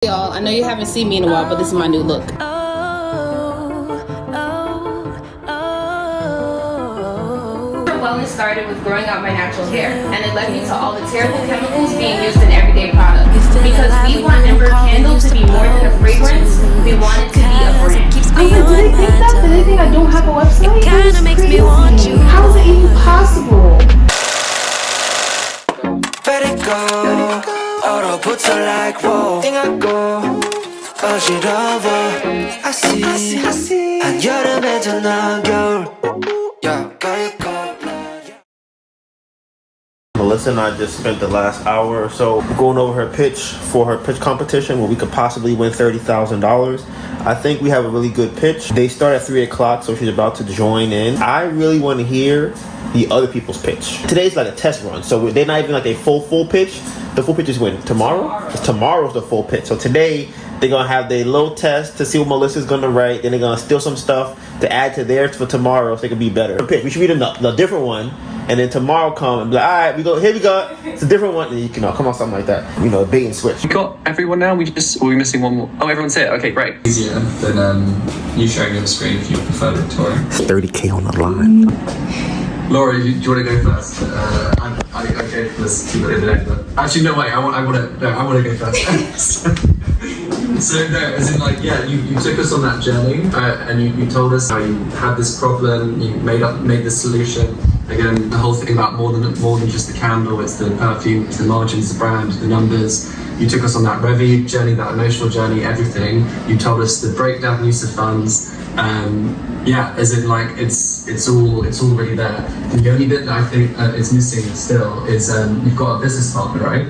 Y'all, I know you haven't seen me in a while, but this is my new look. Wellness started with growing out my natural hair, and it led me to all the terrible chemicals being used in everyday products. Because we want Ember Candle to be more than a fragrance, we want it to be a brand. Do they think that? Do they think I don't have a website? That is crazy. How is it even possible? Let it go. 얼어붙어 like whoa. 띵하고 어지러워. I see. 한여름에도 넌 겨울. Yeah, go. Melissa and I just spent the last hour or so going over her pitch for her pitch competition where we could possibly win $30,000. I think we have a really good pitch. They start at 3 o'clock, so she's about to join in. I really want to hear the other people's pitch. Today's like a test run, so they're not even like a full pitch. The full pitch is when? Tomorrow's the full pitch. So today, they're going to have their little test to see what Melissa's going to write. Then they're going to steal some stuff to add to theirs for tomorrow so they can be better. Pitch. We should read the different one. And then tomorrow come and be like, all right, here we go. It's a different one. And you can come on something like that. Bait and switch. We got everyone now. We're missing one more. Oh, everyone's here. Okay, great. Easier than you sharing your screen if you prefer, Victoria. 30K on the line. Laura, do you want to go first? I gave this to you the other day, but actually, no, wait. I want to go first. So no, as in like, yeah, you took us on that journey, and you told us how you had this problem, you made the solution. Again, the whole thing about more than just the candle, it's the perfume, it's the margins, the brand, the numbers. You took us on that revenue journey, that emotional journey, everything. You told us the breakdown use of funds. Yeah, as in like it's all really there. And the only bit that I think is missing still is you've got a business partner, right?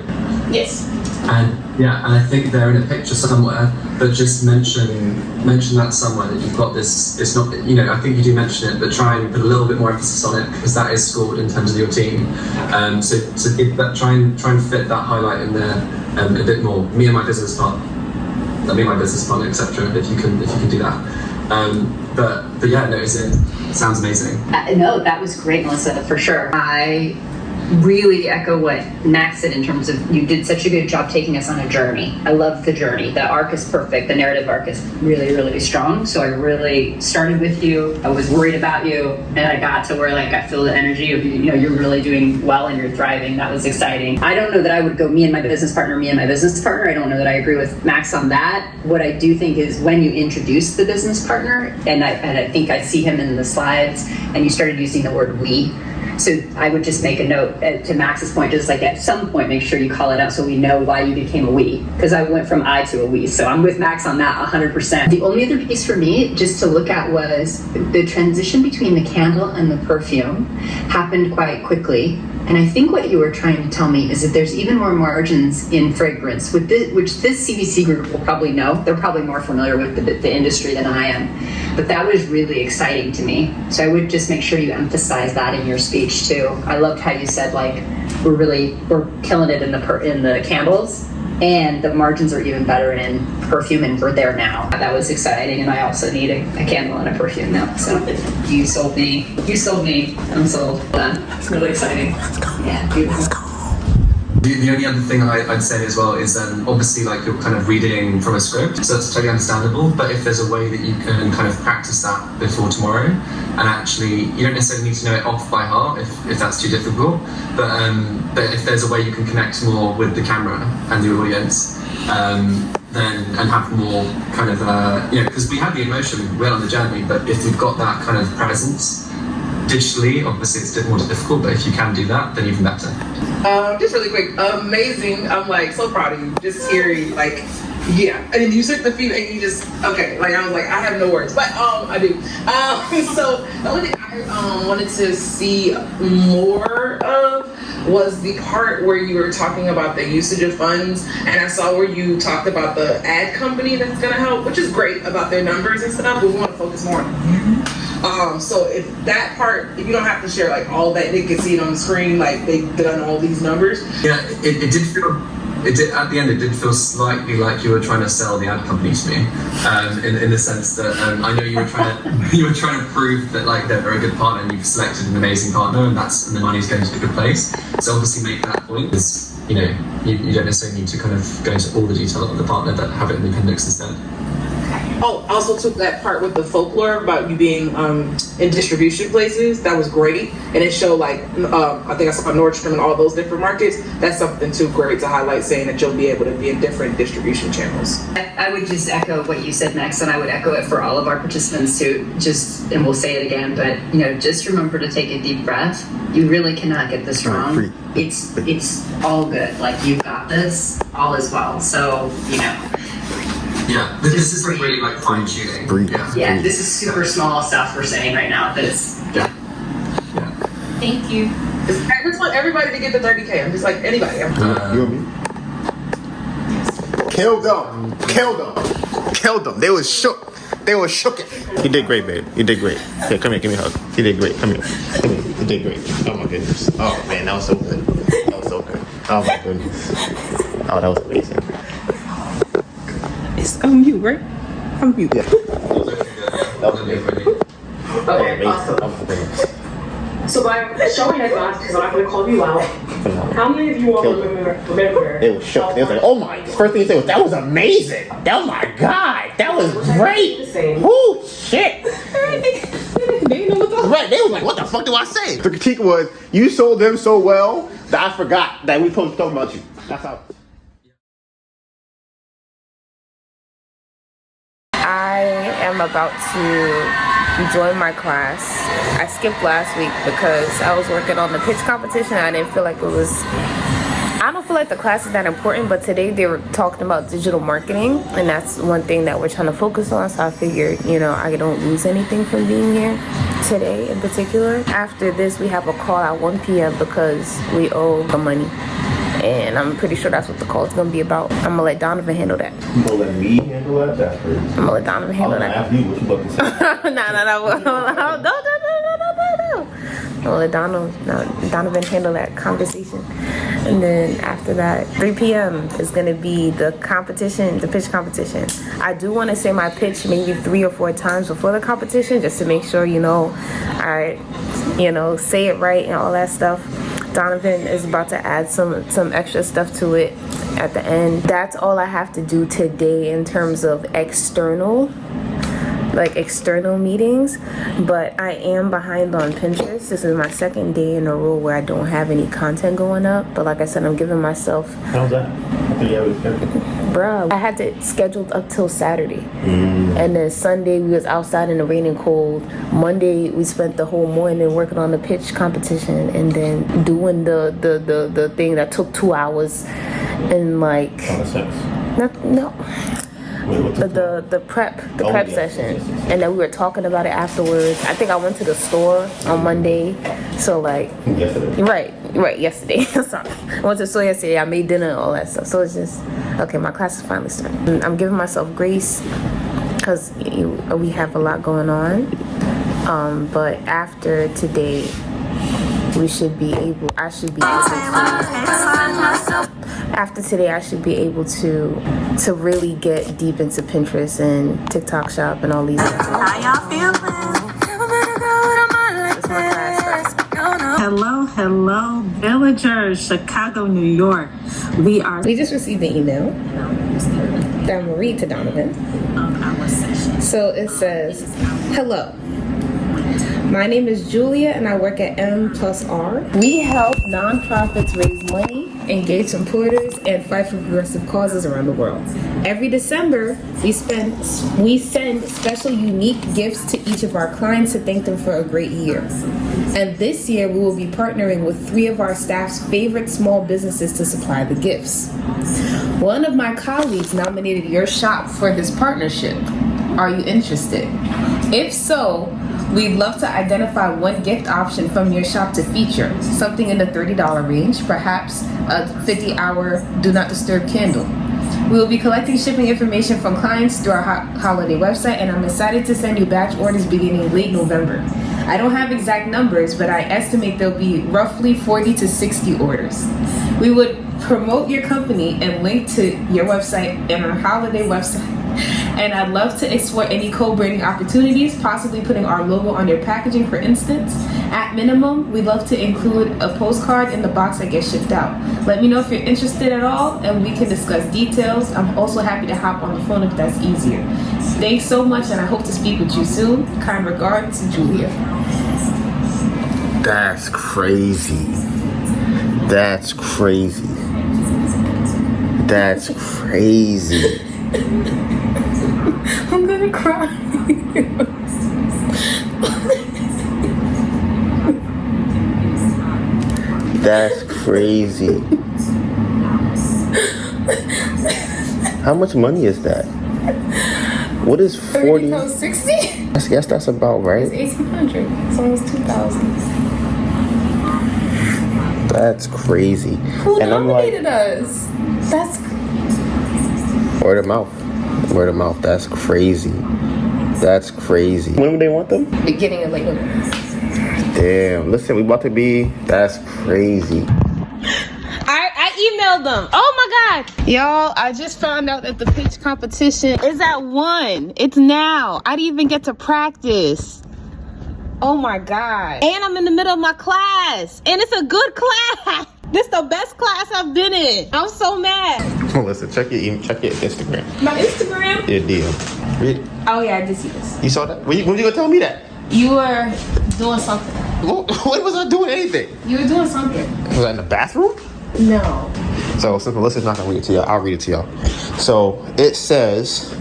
Yes. And I think they're in a picture somewhere, but just mention that somewhere that you've got this. It's not, I think you do mention it, but try and put a little bit more emphasis on it because that is scored in terms of your team. So give that, try and fit that highlight in there a bit more. Me and my business partner, etc. If you can do that. But yeah, no, it sounds amazing. No, that was great, Melissa, for sure. I really echo what Max said in terms of you did such a good job taking us on a journey. I love the journey. The arc is perfect. The narrative arc is really, really strong. So I really started with you. I was worried about you, and I got to where I feel the energy of you're really doing well and you're thriving. That was exciting. I don't know that I would go me and my business partner. I don't know that I agree with Max on that. What I do think is when you introduce the business partner, and I think I see him in the slides, and you started using the word we. So I would just make a note to Max's point, just like at some point, make sure you call it out so we know why you became a we. Because I went from I to a we. So I'm with Max on that 100%. The only other piece for me just to look at was the transition between the candle and the perfume happened quite quickly. And I think what you were trying to tell me is that there's even more margins in fragrance, which this CBC group will probably know. They're probably more familiar with the industry than I am. But that was really exciting to me. So I would just make sure you emphasize that in your speech too. I loved how you said we're killing it in the candles, and the margins are even better in perfume, and we're there now. That was exciting, and I also need a candle and a perfume now. So you sold me. I'm sold. Done. It's really exciting. Let's go. Yeah, beautiful. The only other thing I'd say as well is obviously you're kind of reading from a script, so that's totally understandable, but if there's a way that you can kind of practice that before tomorrow, and actually you don't necessarily need to know it off by heart if that's too difficult, but if there's a way you can connect more with the camera and the audience, then and have more kind of because we had the emotion, we went on the journey, but if we've got that kind of presence digitally, obviously it's a bit more difficult, but if you can do that, then even better. Just really quick, amazing. I'm so proud of you. Just hearing yeah. And then you took the feet and you just, okay. I was I have no words, but I do. So the only thing I wanted to see more of was the part where you were talking about the usage of funds, and I saw where you talked about the ad company that's gonna help, which is great about their numbers and stuff, but we want to focus more on you. So if that part, if you don't have to share all that, they can see it on the screen, they've done all these numbers. Yeah, it did feel it did, at the end, it did feel slightly like you were trying to sell the ad company to me, in the sense that I know you were trying to prove that like they're a very good partner and you've selected an amazing partner and the money's going to a good place. So obviously make that point is you know, you don't necessarily need to kind of go into all the detail of the partner, but have it in the appendix instead. Oh, also took that part with the folklore about you being in distribution places. That was great, and it showed like I think I saw Nordstrom and all those different markets. That's something too great to highlight, saying that you'll be able to be in different distribution channels. I would just echo what you said, Max, and I would echo it for all of our participants too. And we'll say it again, but just remember to take a deep breath. You really cannot get this wrong. It's all good. Like, you've got this. All is well. So Yeah, this is like really like fine tuning. Yeah, this is super small stuff we're saying right now. But it's Thank you. I just want everybody to get the 30K. I'm just like anybody. You and me? Killed them. They was shook. You did great, babe. You did great. Here, come here, give me a hug. You did great. Come here. You did great. Oh my goodness. Oh man, that was so good. Oh my goodness. Oh, that was amazing. It's on you, right? On you. Yeah. That was amazing. Okay, awesome. So by showing that glass, because I'm not going to call you out, how many of you all remember? They were shook. They was like, oh my. First thing they said was, that was amazing. Oh my God. That was great. Whoo, shit. Right, they was like, what the fuck do I say? The critique was, you sold them so well that I forgot that we supposed to talk about you. That's how. I am about to join my class. I skipped last week because I was working on the pitch competition. I didn't feel like it was... I don't feel like the class is that important, but today they were talking about digital marketing, and that's one thing that we're trying to focus on, so I figured, I don't lose anything from being here today in particular. After this, we have a call at 1 p.m. because we owe the money. And I'm pretty sure that's what the call is going to be about. I'm going to let Donovan handle that. You going to let me handle that? That's crazy. I'm going to let Donovan handle that. I'm going to ask you what you about to say. No. I'll let Donovan handle that conversation. And then after that, 3 p.m. is going to be the competition, the pitch competition. I do want to say my pitch maybe 3 or 4 times before the competition just to make sure, I say it right and all that stuff. Donovan is about to add some extra stuff to it at the end. That's all I have to do today in terms of external meetings, but I am behind on Pinterest. This is my second day in a row where I don't have any content going up, but like I said, I'm giving myself... How's that? I think you have it scheduled. Bruh, I had it scheduled up till Saturday. And then Sunday we was outside in the rain and cold. Monday we spent the whole morning working on the pitch competition and then doing the thing that took 2 hours and like... No. The prep session, and then we were talking about it afterwards. I think I went to the store on Monday, so like yesterday. Right, yesterday. Sorry, I went to the store yesterday. I made dinner and all that stuff. So it's just okay. My class is finally starting. I'm giving myself grace because we have a lot going on. But after today, I should be able to really get deep into Pinterest and TikTok Shop and all these things. How y'all feeling? Hello, villagers, Chicago, New York. We just received an email that I'm gonna read to Donovan. So it says, hello. My name is Julia and I work at M+R. We help nonprofits raise money, engage supporters, and fight for progressive causes around the world. Every December, we send special unique gifts to each of our clients to thank them for a great year. And this year, we will be partnering with 3 of our staff's favorite small businesses to supply the gifts. One of my colleagues nominated your shop for this partnership. Are you interested? If so, we'd love to identify one gift option from your shop to feature, something in the $30 range, perhaps a 50-hour Do Not Disturb candle. We will be collecting shipping information from clients through our holiday website, and I'm excited to send you batch orders beginning late November. I don't have exact numbers, but I estimate there'll be roughly 40 to 60 orders. We would promote your company and link to your website and our holiday website and I'd love to explore any co-branding opportunities, possibly putting our logo on their packaging, for instance. At minimum, we'd love to include a postcard in the box that gets shipped out. Let me know if you're interested at all, and we can discuss details. I'm also happy to hop on the phone if that's easier. Thanks so much, and I hope to speak with you soon. Kind regards, Julia. That's crazy. That's crazy. That's crazy. I'm gonna cry. That's crazy. How much money is that? What is 40? 60? I guess that's about right. It's 1,800. It's almost 2,000. That's crazy. Who nominated us? That's word of mouth. Word of mouth. That's crazy. That's crazy. When would they want them? Beginning of late November. Damn. Listen, we about to be. That's crazy. I emailed them. Oh my God. Y'all, I just found out that the pitch competition is at 1. It's now. I didn't even get to practice. Oh my God. And I'm in the middle of my class. And it's a good class. This is the best class I've been in. I'm so mad. Melissa, check your Instagram. My Instagram? Your DM. Read it. Oh yeah, I did see this. You saw that? When you gonna tell me that? You were doing something. When was I doing anything? You were doing something. Was I in the bathroom? No. So since Melissa's not gonna read it to y'all, I'll read it to y'all. So it says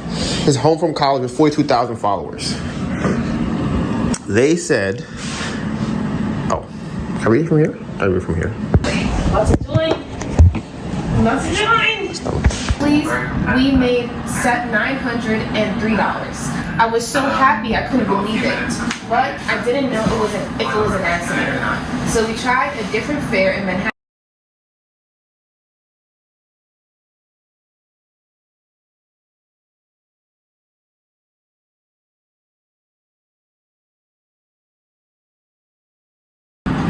his home from college with 42,000 followers. They said, oh, can I read it from here? I read it from here. What's it doing? What's it doing? Please, we made $903. I was so happy I couldn't believe it, but I didn't know if it was an accident or not. So we tried a different fair in Manhattan.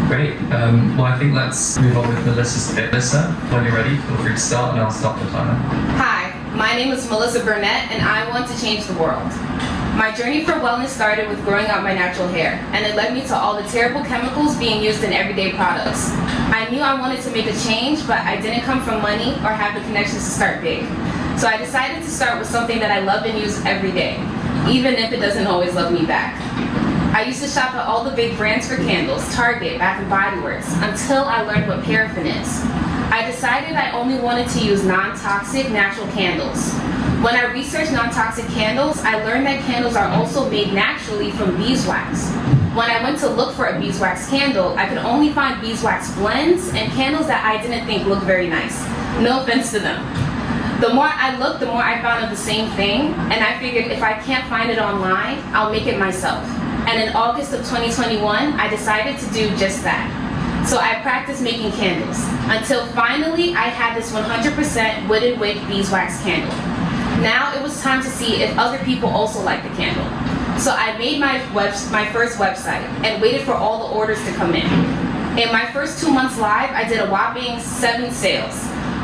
Great. Well, I think let's move on with Melissa's bit. Melissa, when you're ready, feel free to start, and I'll stop the timer. Hi, my name is Melissa Burnett, and I want to change the world. My journey for wellness started with growing out my natural hair, and it led me to all the terrible chemicals being used in everyday products. I knew I wanted to make a change, but I didn't come from money or have the connections to start big. So I decided to start with something that I love and use every day, even if it doesn't always love me back. I used to shop at all the big brands for candles, Target, Bath & Body Works, until I learned what paraffin is. I decided I only wanted to use non-toxic natural candles. When I researched non-toxic candles, I learned that candles are also made naturally from beeswax. When I went to look for a beeswax candle, I could only find beeswax blends and candles that I didn't think looked very nice. No offense to them. The more I looked, the more I found of the same thing, and I figured if I can't find it online, I'll make it myself. And in August of 2021, I decided to do just that. So I practiced making candles until finally I had this 100% wooden wick beeswax candle. Now it was time to see if other people also liked the candle. So I made my first website and waited for all the orders to come in. In my first 2 months live, I did a whopping 7 sales,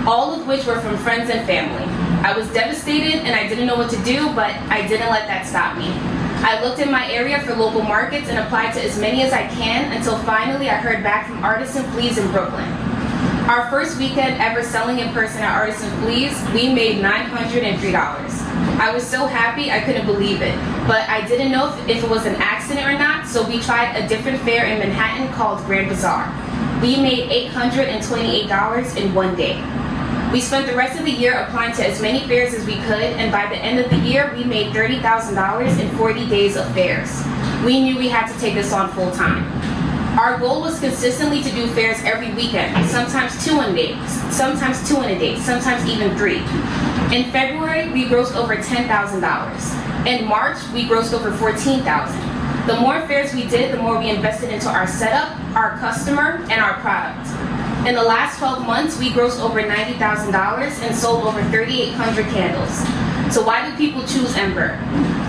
all of which were from friends and family. I was devastated and I didn't know what to do, but I didn't let that stop me. I looked in my area for local markets and applied to as many as I can until finally I heard back from Artisan Fleas in Brooklyn. Our first weekend ever selling in person at Artisan Fleas, we made $903. I was so happy I couldn't believe it, but I didn't know if it was an accident or not, so we tried a different fair in Manhattan called Grand Bazaar. We made $828 in 1 day. We spent the rest of the year applying to as many fairs as we could, and by the end of the year, we made $30,000 in 40 days of fairs. We knew we had to take this on full time. Our goal was consistently to do fairs every weekend, sometimes 2 in a day, sometimes 2 in a day, sometimes even 3. In February, we grossed over $10,000. In March, we grossed over $14,000. The more fairs we did, the more we invested into our setup, our customer, and our product. In the last 12 months, we grossed over $90,000 and sold over 3,800 candles. So why do people choose Ember?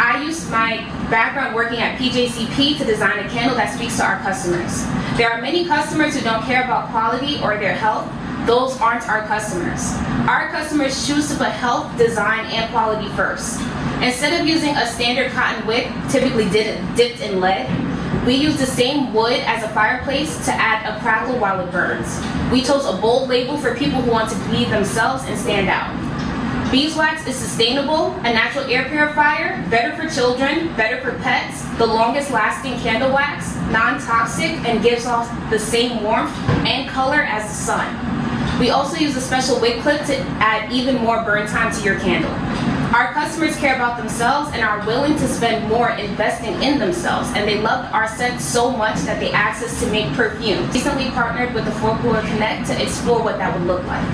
I used my background working at PJCP to design a candle that speaks to our customers. There are many customers who don't care about quality or their health. those aren't our customers. Our customers choose to put health, design, and quality first. Instead of using a standard cotton wick, typically dipped in lead, we use the same wood as a fireplace to add a crackle while it burns. We chose a bold label for people who want to be themselves and stand out. Beeswax is sustainable, a natural air purifier, better for children, better for pets, the longest lasting candle wax, non-toxic, and gives off the same warmth and color as the sun. We also use a special wick clip to add even more burn time to your candle. Our customers care about themselves and are willing to spend more investing in themselves, and they loved our scent so much that they asked us to make perfume. Recently partnered with the Folklore Connect to explore what that would look like.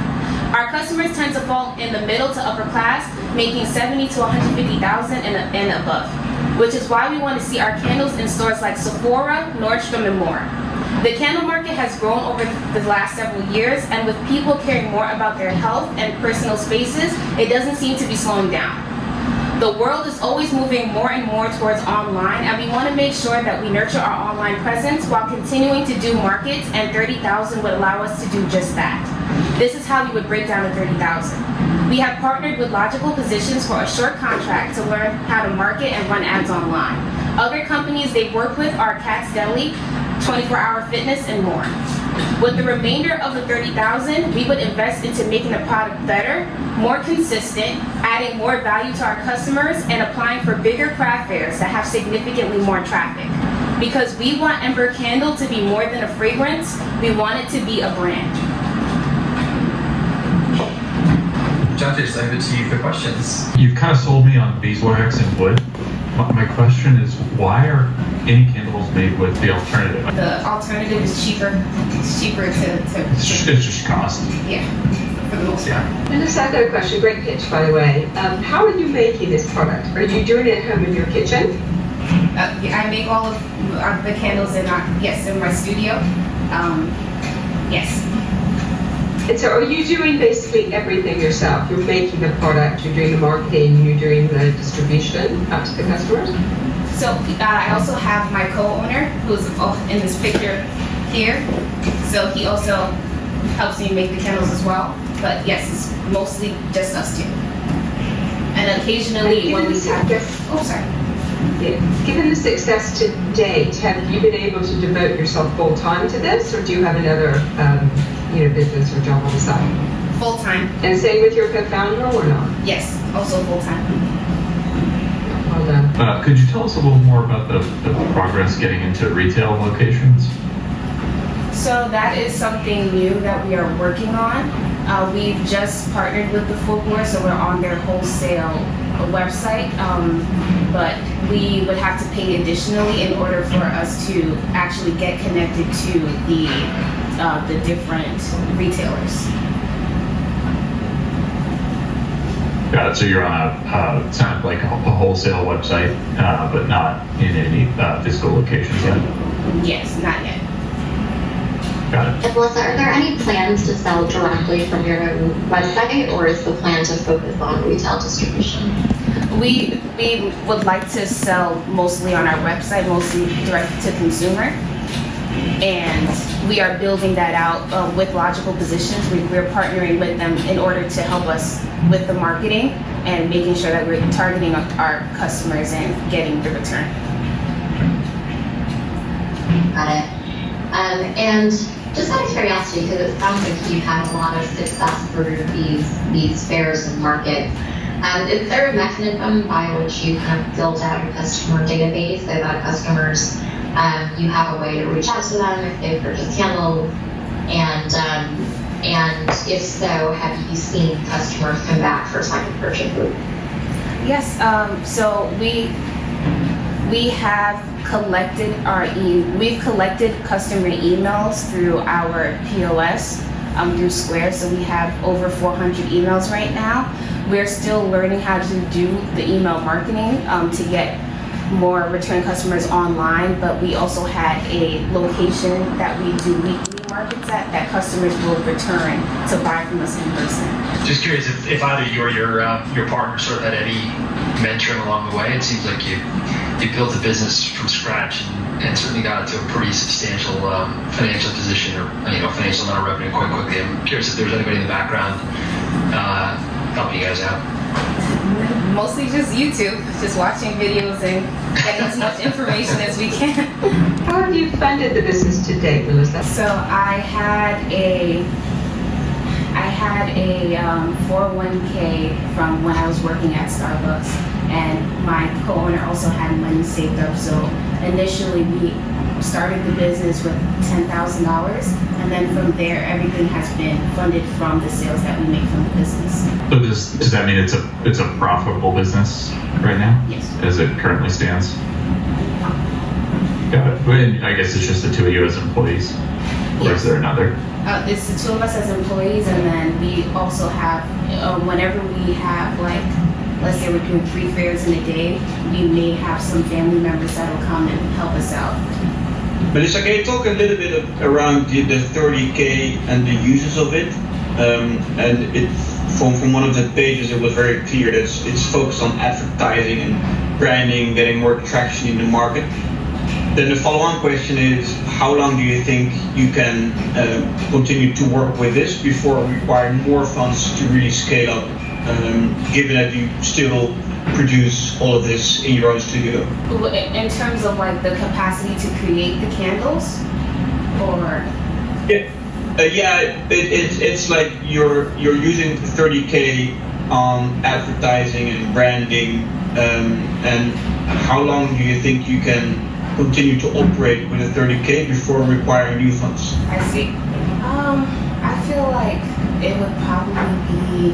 Our customers tend to fall in the middle to upper class, making $70,000 to $150,000 and above, which is why we want to see our candles in stores like Sephora, Nordstrom, and more. The candle market has grown over the last several years, and with people caring more about their health and personal spaces, it doesn't seem to be slowing down. The world is always moving more and more towards online, and we want to make sure that we nurture our online presence while continuing to do markets, and 30,000 would allow us to do just that. This is how we would break down the 30,000. We have partnered with Logical Positions for a short contract to learn how to market and run ads online. Other companies they work with are Cat's Deli, 24-Hour Fitness, and more. With the remainder of the 30,000, we would invest into making the product better, more consistent, adding more value to our customers, and applying for bigger craft fairs that have significantly more traffic. Because we want Ember Candle to be more than a fragrance, we want it to be a brand. Judges, over to you for questions. You've kind of sold me on beeswax and wood. My question is, why are any candles made with the alternative? The alternative is cheaper. It's cheaper to It's just cost. yeah, for the most part. Yeah. And just I've got a question, great pitch by the way. How are you making this product? Are you doing it at home in your kitchen? I make all of the candles in my studio. Yes. And so are you doing basically everything yourself? You're making the product, you're doing the marketing, you're doing the distribution out to the customers? So I also have my co-owner who's in this picture here. So he also helps me make the candles as well. But yes, it's mostly just us two. And occasionally when we have, Given the success to date, have you been able to devote yourself full time to this, or do you have another business or job on the side? Full time. And same with your co-founder or not? Yes, also full time. Well done. Could you tell us a little more about the progress getting into retail locations? So that is something new that we are working on. We've just partnered with the Folklore, so we're on their wholesale website, but we would have to pay additionally in order for us to actually get connected to the different retailers. Got it. So you're on sounds like a wholesale website, but not in any physical locations yet? Yes, not yet. Got it. And Melissa, are there any plans to sell directly from your own website, or is the plan to focus on retail distribution? We would like to sell mostly on our website, mostly direct to consumer. And we are building that out with Logical Positions. We're partnering with them in order to help us with the marketing and making sure that we're targeting our customers and getting the return. Got it. And just out of curiosity, because it sounds like you've had a lot of success through these fairs and markets, is there a mechanism by which you kind of build out a customer database so that customers, you have a way to reach out to them if they purchase candles? And if so, have you seen customers come back for second purchases? Yes, so we have collected we've collected customer emails through our POS through Square, so we have over 400 emails right now. We're still learning how to do the email marketing to get more return customers online, but we also had a location that we do weekly market's at, that customers will return to buy from us in person. Just curious if either you or your partner sort of had any mentoring along the way. It seems like you built a business from scratch and certainly got it to a pretty substantial financial position or financial amount of revenue quite quickly. I'm curious if there's anybody in the background helping you guys out. Mostly just YouTube, just watching videos and getting as much information as we can. How have you funded the business to date, Melissa? So I had a 401k from when I was working at Starbucks, and my co-owner also had money saved up. So initially we started the business with $10,000, and then from there everything has been funded from the sales that we make from the business. So does that mean it's a profitable business right now? Yes. As it currently stands? Got it. And I guess it's just the two of you as employees, or is there another? It's the two of us as employees, and then we also have, whenever we have, like, let's say we're doing 3 fairs in a day, we may have some family members that'll come and help us out. Melissa, can you talk a little bit around the 30K and the uses of it? And it, from one of the pages, it was very clear that it's focused on advertising and branding, getting more traction in the market. Then the follow-on question is, how long do you think you can continue to work with this before requiring more funds to really scale up, given that you still produce all of this in your own studio? In terms of like the capacity to create the candles, or? It's like you're using 30K on advertising and branding, and how long do you think you can continue to operate with a 30K before requiring new funds? I see. I feel like it would probably be,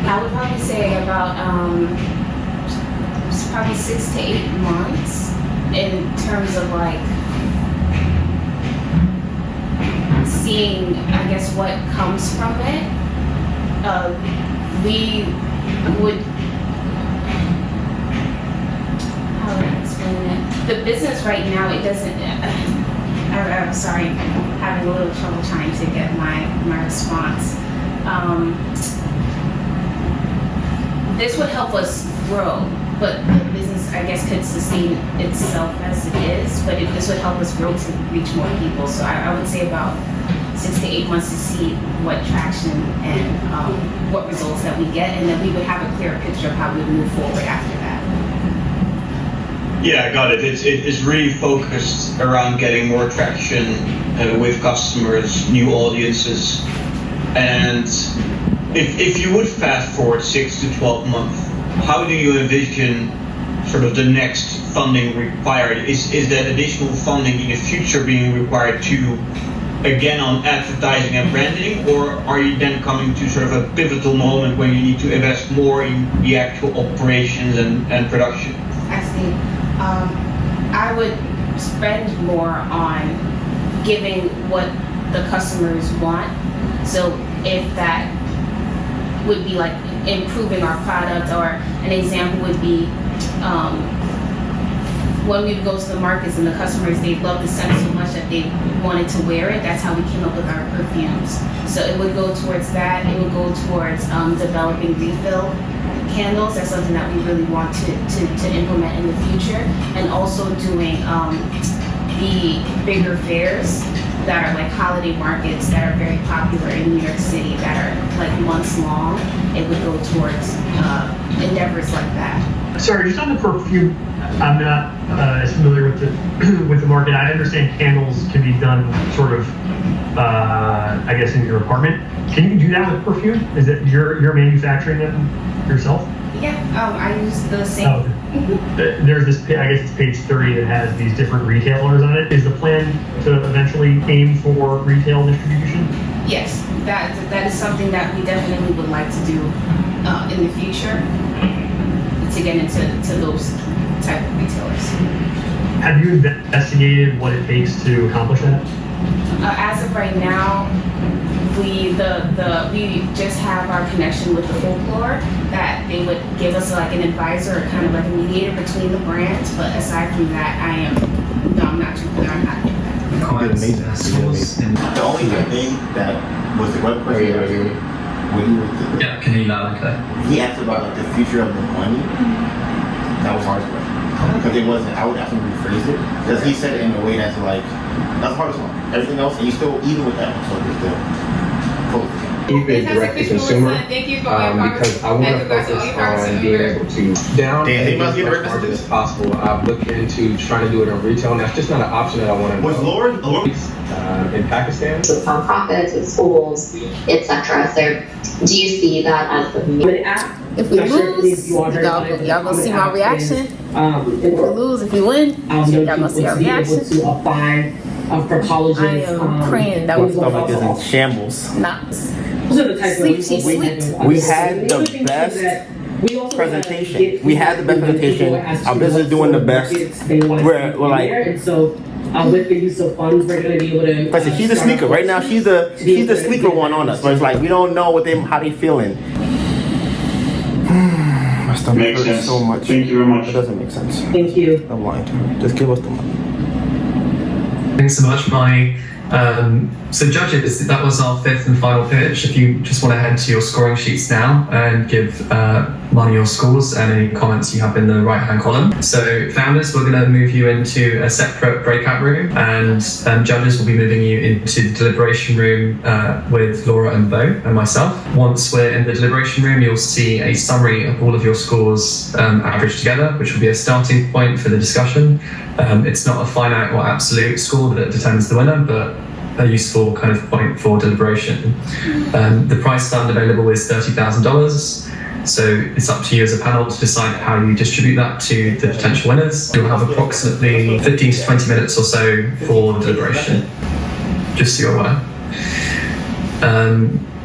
I would probably say about probably 6 to 8 months in terms of like seeing, I guess, what comes from it. We would, how would I explain it? The business right now, it doesn't, I'm sorry, having a little trouble trying to get my response. This would help us grow, but the business, I guess, could sustain itself as it is, but this would help us grow to reach more people. So I would say about 6 to 8 months to see what traction and what results that we get, and then we would have a clearer picture of how we move forward after that. Yeah, I got it. It's really focused around getting more traction with customers, new audiences, and if you would fast forward 6 to 12 months, how do you envision sort of the next funding required? Is that additional funding in the future being required to, again, on advertising and branding, or are you then coming to sort of a pivotal moment when you need to invest more in the actual operations and production? I see. I would spend more on giving what the customers want. So if that would be like improving our product, or an example would be when we would go to the markets and the customers, they loved the scent so much that they wanted to wear it. That's how we came up with our perfumes. So it would go towards that. It would go towards developing refill candles. That's something that we really want to implement in the future, and also doing the bigger fairs that are like holiday markets that are very popular in New York City that are like months long. It would go towards endeavors like that. Sorry, just on the perfume, I'm not as familiar with the market. I understand candles can be done sort of, I guess, in your apartment. Can you do that with perfume? Is it you're manufacturing them yourself? Yeah, I use the same. Oh, there's this, I guess it's page 30 that has these different retailers on it. Is the plan to eventually aim for retail distribution? Yes, that is something that we definitely would like to do in the future, to get into those type of retailers. Have you investigated what it takes to accomplish that? As of right now, we just have our connection with the folklore, that they would give us like an advisor, or kind of like a mediator between the brands. But aside from that, I am not happy. You did amazing. The only good thing that was the web question when he was Yeah, can you loud and clear? he asked about like the future of the money. That was hard question. Because it wasn't, I would ask him to rephrase it. Because he said it in a way that's like, that's the hardest one. Everything else, and you still, even with that one, so you're still close to him. Keep it direct to consumer because I want to focus on being able to down as much margin as possible. I've looked into trying to do it on retail, and that's just not an option that I want to. Was Laura in Pakistan? With nonprofits, with schools, etc. So, do you see that as the main app? If we lose, y'all gonna see my reaction. If we lose, if we win, y'all gonna see our reaction. To apply for colleges. I am praying that My we stomach is in shambles. not. Those are the type Sleep, of she sleep. We had the best presentation. We had the best presentation. Our business is doing the best. We're like. And so with the use of funds, we're going to be able to. Like I said, she's the sneaker right now. She's the sleeper one on us. But it's like we don't know how they feeling. My stomach Makes hurts sense. so much. Thank you very much. It doesn't make sense. Thank you. I'm lying to her. Just give us the money. Thanks so much, Bonnie. So judges, that was our fifth and final pitch. If you just want to head to your scoring sheets now and give Bonnie your scores and any comments you have in the right-hand column. So founders, we're going to move you into a separate breakout room, and judges will be moving you into the deliberation room with Laura and Bo and myself. Once we're in the deliberation room, you'll see a summary of all of your scores averaged together, which will be a starting point for the discussion. It's not a finite or absolute score that determines the winner, but a useful kind of point for deliberation. The prize fund available is $30,000. So it's up to you as a panel to decide how you distribute that to the potential winners. You'll have approximately 15 to 20 minutes or so for deliberation, just so you're aware.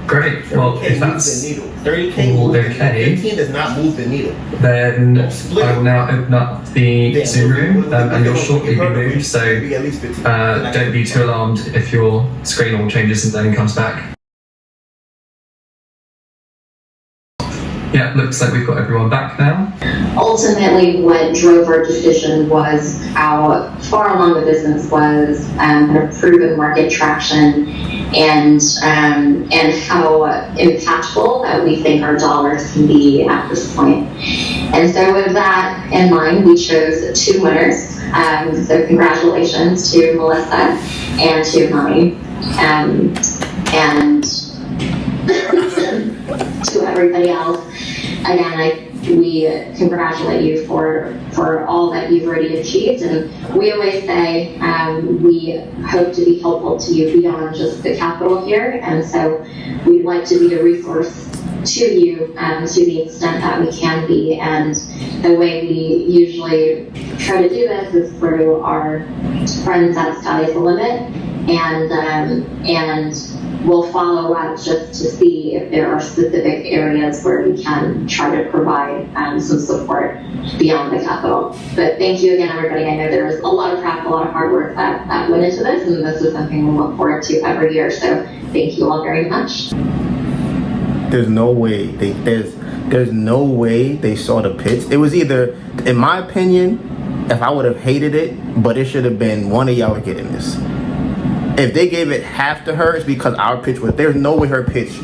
Great. Well, if that's 30K all moves, okay, 15 does not move the needle. then I will now open up the Zoom room, and you'll shortly be moved. So don't be too alarmed if your screen all changes and then comes back. Yeah, looks like we've got everyone back now. Ultimately, what drove our decision was how far along the business was, kind of proven market traction, and how impactful that we think our dollars can be at this point. And so with that in mind, we chose two winners. So congratulations to Melissa and to Bonnie. And to everybody else. Again, we congratulate you for all that you've already achieved, and we always say we hope to be helpful to you beyond just the capital here, and so we'd like to be a resource to you to the extent that we can be. And the way we usually try to do this is through our friends at Sky is the Limit, and we'll follow up just to see if there are specific areas where we can try to provide some support beyond the capital. But thank you again, everybody. I know there was a lot of prep, a lot of hard work that went into this, and this is something we'll look forward to every year. So thank you all very much. There's no way there's no way they saw the pitch. It was either, in my opinion, if I would have hated it, but it should have been one of y'all are getting this. If they gave it half to her, it's because our pitch was. There's no way her pitch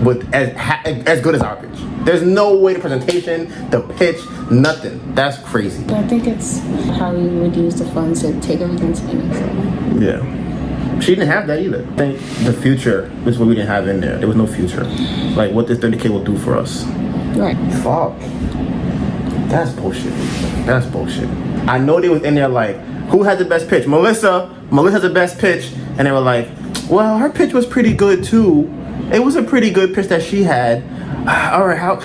was as good as our pitch. There's no way the presentation, the pitch, nothing. That's crazy. I think it's how we would use the funds to take everything to the next level. Yeah. She didn't have that either. I think the future is what we didn't have in there. There was no future. Like what this 30K will do for us. Right. Fuck. That's bullshit. That's bullshit. I know they was in there like, who had the best pitch? Melissa has the best pitch. And they were like, well, her pitch was pretty good too. It was a pretty good pitch that she had. All right, how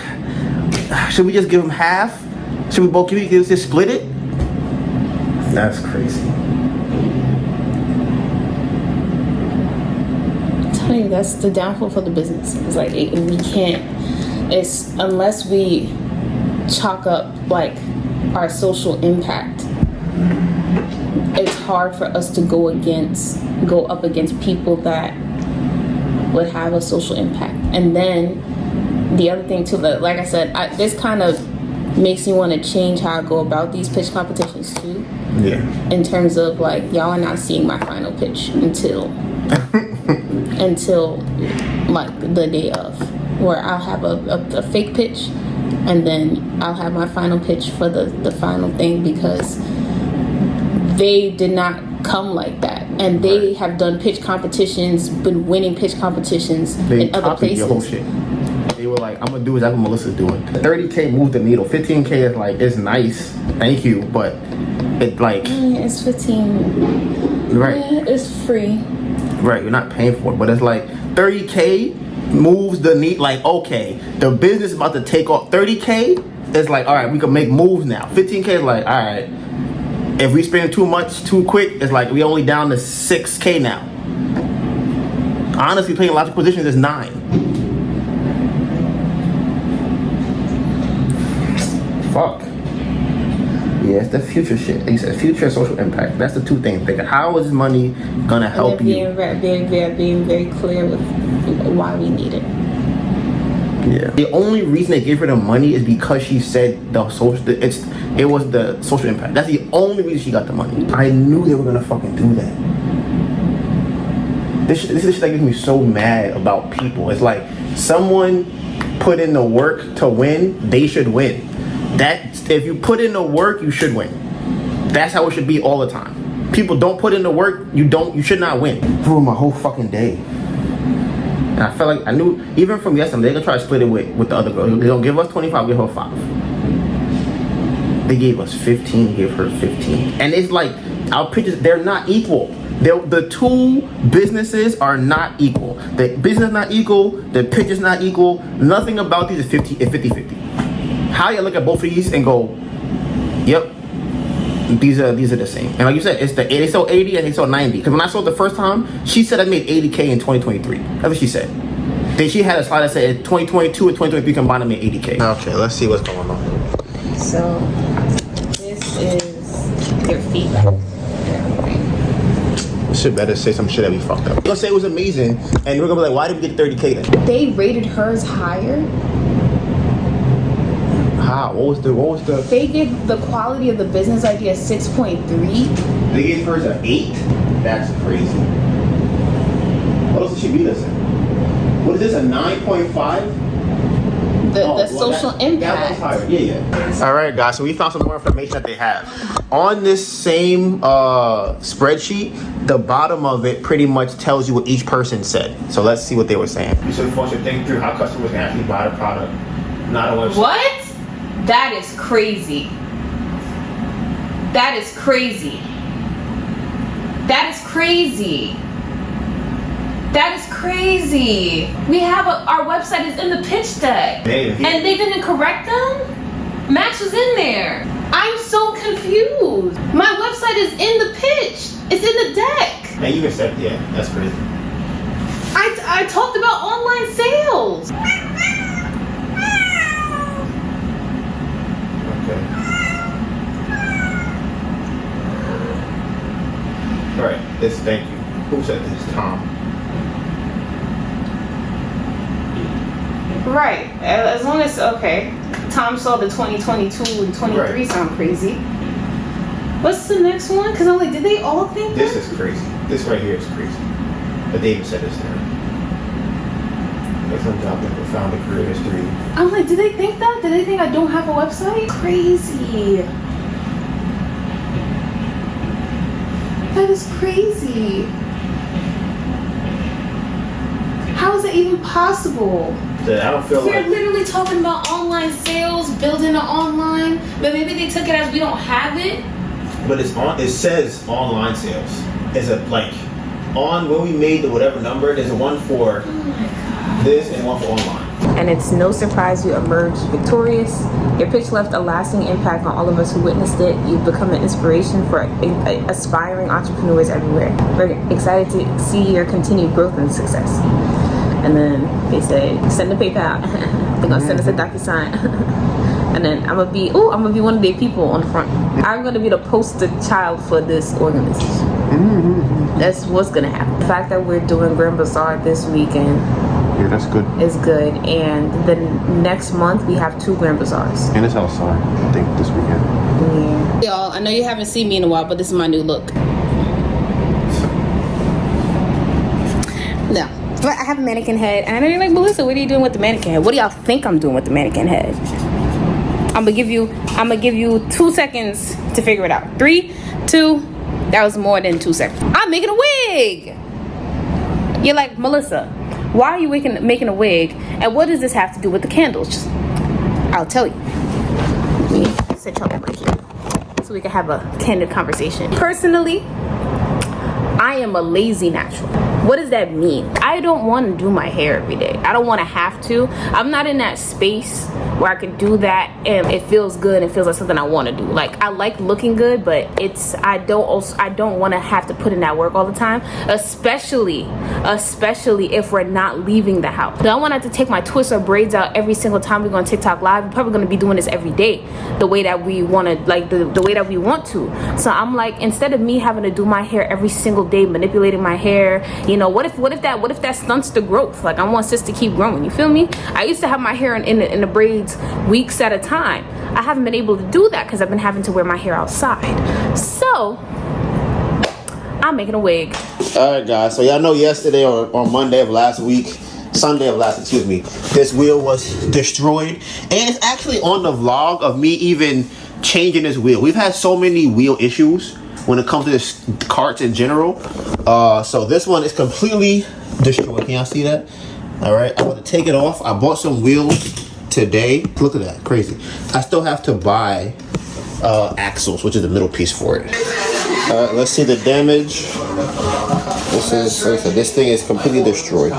should we just give them half? Should we both just split it? That's crazy. I'm telling you, that's the downfall for the business. It's like we can't. It's unless we chalk up like our social impact. It's hard for us to go up against people that would have a social impact. And then the other thing too, like I said, this kind of makes me want to change how I go about these pitch competitions too. Yeah. In terms of like, y'all are not seeing my final pitch until like the day of, where I'll have a fake pitch, and then I'll have my final pitch for the final thing, because they did not come like that, and they have done pitch competitions, been winning pitch competitions in other places. Your whole shit. They were like, I'm gonna do exactly what Melissa's doing. 30K moved the needle. 15K is like, it's nice, thank you, but it like it's 15. Right. Yeah, it's free. Right, you're not paying for it, but it's like 30K moves the need. Like, okay, the business is about to take off. 30K is like, all right, we can make moves now. 15K is like, all right, if we spend too much too quick, it's like we only down to 6K now. Honestly, playing logical positions is 9. Fuck. Yeah, it's the future shit. Like you said, future and social impact. That's the two things. Like, how is money gonna help you? Being very clear with why we need it. Yeah. The only reason they gave her the money is because she said it was the social impact. That's the only reason she got the money. I knew they were gonna fucking do that. This is the shit that gets me so mad about people. It's like, someone put in the work to win, they should win. If you put in the work, you should win. That's how it should be all the time. People don't put in the work, you should not win. Ruined my whole fucking day. And I felt like I knew, even from yesterday, they're gonna try to split it with the other girl. They don't give us 25, give her 5. They gave us 15, give her 15. And it's like, our pitches, they're not equal. The two businesses are not equal. The business is not equal, the pitch is not equal. Nothing about these is 50-50. How you look at both of these and go, yep, these are the same. And like you said, they sold 80 and they sold 90. Because when I sold the first time, she said I made 80K in 2023. That's what she said. Then she had a slide that said 2022 and 2023 combined I made 80K. Okay, let's see what's going on. So this is their feedback. Should better say some shit that we fucked up. We're gonna say it was amazing, and we're gonna be like, why did we get 30K then? They rated hers higher. How? What was the? They gave the quality of the business idea 6.3. They gave hers an 8. That's crazy. What else did she beat us in? What is this? A 9.5? The social impact. That was higher. Yeah. All right, guys. So we found some more information that they have on this same spreadsheet. The bottom of it pretty much tells you what each person said. So let's see what they were saying. You should think through how customers can actually buy the product, not a website. What? That is crazy. That is crazy. That is crazy. That is crazy. We have our website is in the pitch deck. And they didn't correct them? Max was in there. I'm so confused. My website is in the pitch. It's in the deck. And you even said, yeah, that's crazy. I talked about online sales. Alright, thank you. Who said this? Tom. Right. As long as, okay. Tom saw the 2022 and 23 sound crazy. What's the next one? Because I'm like, did they all think this is crazy. This right here is crazy. But David said this there. Some job that found the career history. I'm like, did they think that? Did they think I don't have a website? Crazy. That is crazy. How is that even possible? I don't feel We're literally talking about online sales, building an online, but maybe they took it as we don't have it. But it says online sales. It's on when we made the whatever number, there's a one for this and one for online. And it's no surprise you emerged victorious. Your pitch left a lasting impact on all of us who witnessed it. You've become an inspiration for aspiring entrepreneurs everywhere. We're excited to see your continued growth and success. And then they say, send the PayPal. They're gonna send us a DocuSign. And then I'm gonna be one of their people on the front. I'm gonna be the poster child for this organization. That's what's gonna happen. The fact that we're doing Grand Bazaar this weekend Yeah, that's good. is good. And the next month we have 2 Grand Bazaars. And it's outside, I think, this weekend. Yeah. Y'all, I know you haven't seen me in a while, but this is my new look. No. But I have a mannequin head. And I know you're like, Melissa, what are you doing with the mannequin head? What do y'all think I'm doing with the mannequin head? I'm gonna give you 2 seconds to figure it out. 3, 2, that was more than 2 seconds. I'm making a wig. You're like, Melissa, why are you making a wig? And what does this have to do with the candles? I'll tell you. Let me sit y'all over here so we can have a candid conversation. Personally, I am a lazy natural. What does that mean? I don't want to do my hair every day. I don't want to have to. I'm not in that space where I can do that and it feels good and feels like something I want to do. Like, I like looking good, but I don't want to have to put in that work all the time, especially if we're not leaving the house. So I want to have to take my twists or braids out every single time we go on TikTok Live. We're probably going to be doing this every day, the way that we want to, like the way that we want to. So I'm like, instead of me having to do my hair every single day, manipulating my hair, you know, what if that stunts the growth? Like, I want sis to keep growing. You feel me? I used to have my hair in the braids weeks at a time. I haven't been able to do that because I've been having to wear my hair outside. So I'm making a wig. All right, guys. So y'all know yesterday or Sunday of last, excuse me, this wheel was destroyed, and it's actually on the vlog of me even changing this wheel. We've had so many wheel issues when it comes to this carts in general. So this one is completely destroyed. Can y'all see that? All right, I'm gonna take it off. I bought some wheels today. Look at that, crazy. I still have to buy axles, which is the middle piece for it. All right, let's see the damage. This thing is completely destroyed.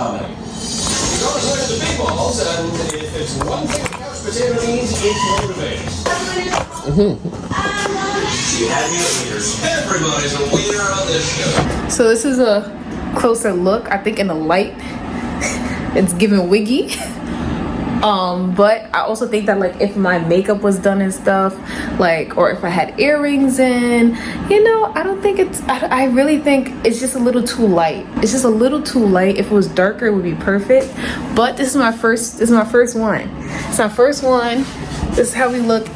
So this is a closer look. I think in the light, it's giving wiggy. But I also think that, like, if my makeup was done and stuff, like, or if I had earrings in, you know, I really think it's just a little too light. It's just a little too light. If it was darker, it would be perfect. But this is my first one. It's my first one. This is how we look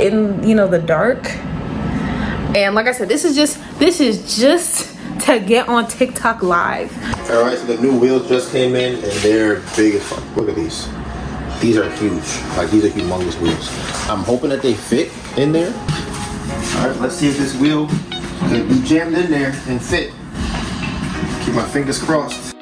in, you know, the dark. And like I said, this is just to get on TikTok Live. All right, so the new wheels just came in and they're big as fuck. Look at these. These are huge. Like, these are humongous wheels. I'm hoping that they fit in there. All right, let's see if this wheel can be jammed in there and fit. Keep my fingers crossed.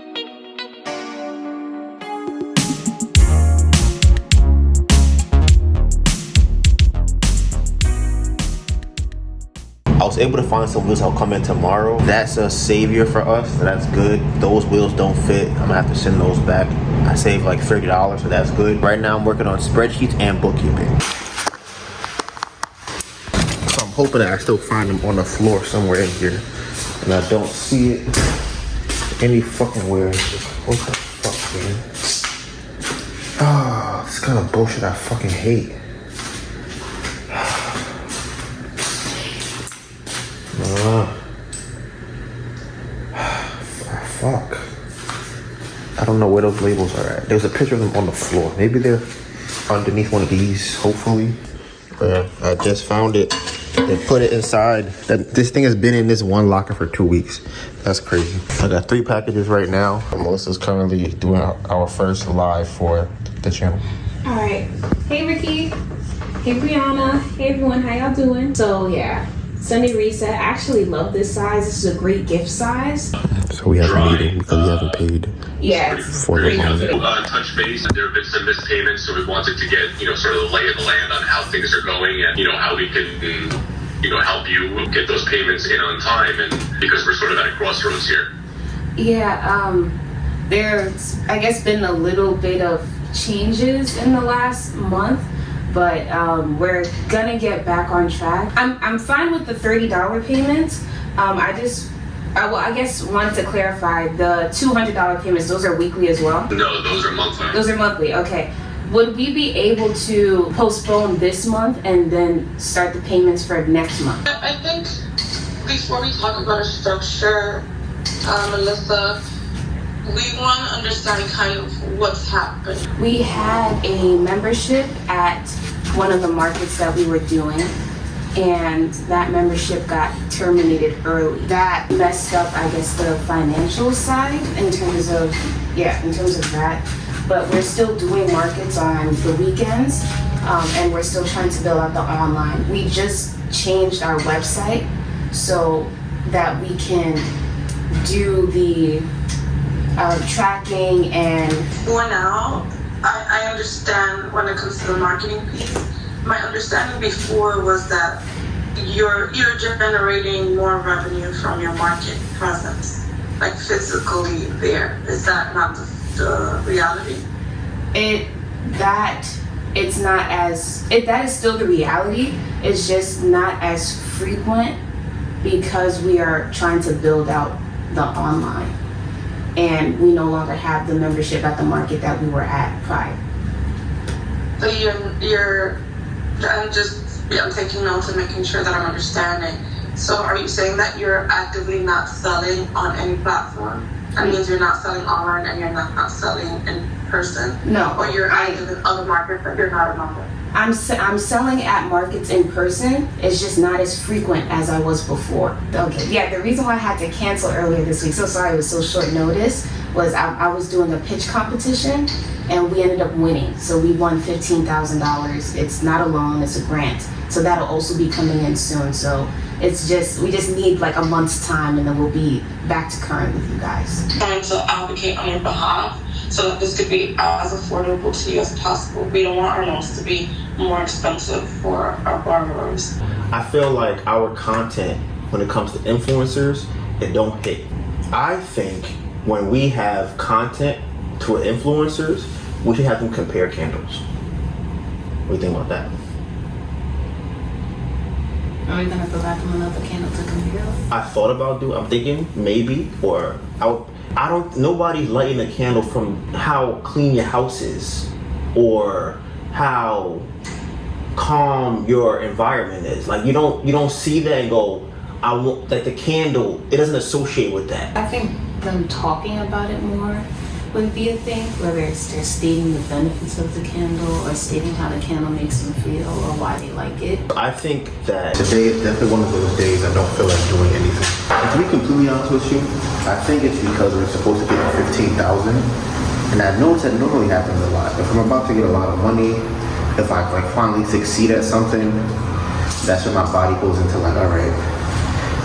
I was able to find some wheels that'll come in tomorrow. That's a savior for us. So that's good. Those wheels don't fit. I'm gonna have to send those back. I saved like $30, so that's good. Right now I'm working on spreadsheets and bookkeeping. So I'm hoping that I still find them on the floor somewhere in here. And I don't see it any fucking where. What the fuck, man? Oh, this kind of bullshit I fucking hate. Fuck. I don't know where those labels are at. There's a picture of them on the floor. Maybe they're underneath one of these, hopefully. I just found it. They put it inside. This thing has been in this one locker for 2 weeks. That's crazy. I got 3 packages right now. Melissa's currently doing our first live for the channel. All right. Hey, Ricky. Hey, Brianna. Hey, everyone. How y'all doing? So, yeah. Sunday reset. I actually love this size. This is a great gift size. So we have a meeting because we haven't paid for the money. Touch base. There have been some missed payments, so we wanted to get, sort of the lay of the land on how things are going and, how we can, help you get those payments in on time, and because we're sort of at a crossroads here. Yeah, there's, I guess, been a little bit of changes in the last month. But we're gonna get back on track. I'm fine with the $30 payments. I guess wanted to clarify the $200 payments. Those are weekly as well. No, those are monthly. Those are monthly. Okay. Would we be able to postpone this month and then start the payments for next month? I think before we talk about a structure, Melissa, we want to understand kind of what's happened. We had a membership at one of the markets that we were doing, and that membership got terminated early. That messed up, I guess, the financial side in terms of that. But we're still doing markets on the weekends, and we're still trying to build out the online. We just changed our website so that we can do the tracking and. Well, now I understand when it comes to the marketing piece. My understanding before was that you're generating more revenue from your market presence, like physically there. Is that not the reality? That is still the reality. It's just not as frequent because we are trying to build out the online, and we no longer have the membership at the market that we were at prior. So I'm taking notes and making sure that I'm understanding. So are you saying that you're actively not selling on any platform? That means you're not selling online and you're not selling in person? No. Or you're active in other markets but you're not a member? I'm selling at markets in person. It's just not as frequent as I was before. Okay, yeah, the reason why I had to cancel earlier this week, so sorry it was so short notice, was I was doing a pitch competition and we ended up winning. So we won $15,000. It's not a loan, it's a grant. So that'll also be coming in soon. So we just need like a month's time and then we'll be back to current with you guys. Trying to advocate on your behalf so that this could be as affordable to you as possible. We don't want our loans to be more expensive for our borrowers. I feel like our content, when it comes to influencers, it don't hit. I think when we have content to influencers, we should have them compare candles. What do you think about that? Are we gonna provide them another candle to compare? I thought about I'm thinking maybe, or nobody's lighting a candle from how clean your house is or how calm your environment is. Like you don't see that and go, I want, like the candle, it doesn't associate with that. I think them talking about it more would be a thing, whether it's they're stating the benefits of the candle or stating how the candle makes them feel or why they like it. I think that today is definitely one of those days I don't feel like doing anything. And to be completely honest with you, I think it's because we're supposed to get to 15,000, and I know that normally happens a lot. If I'm about to get a lot of money, if I like finally succeed at something, that's when my body goes into like, all right,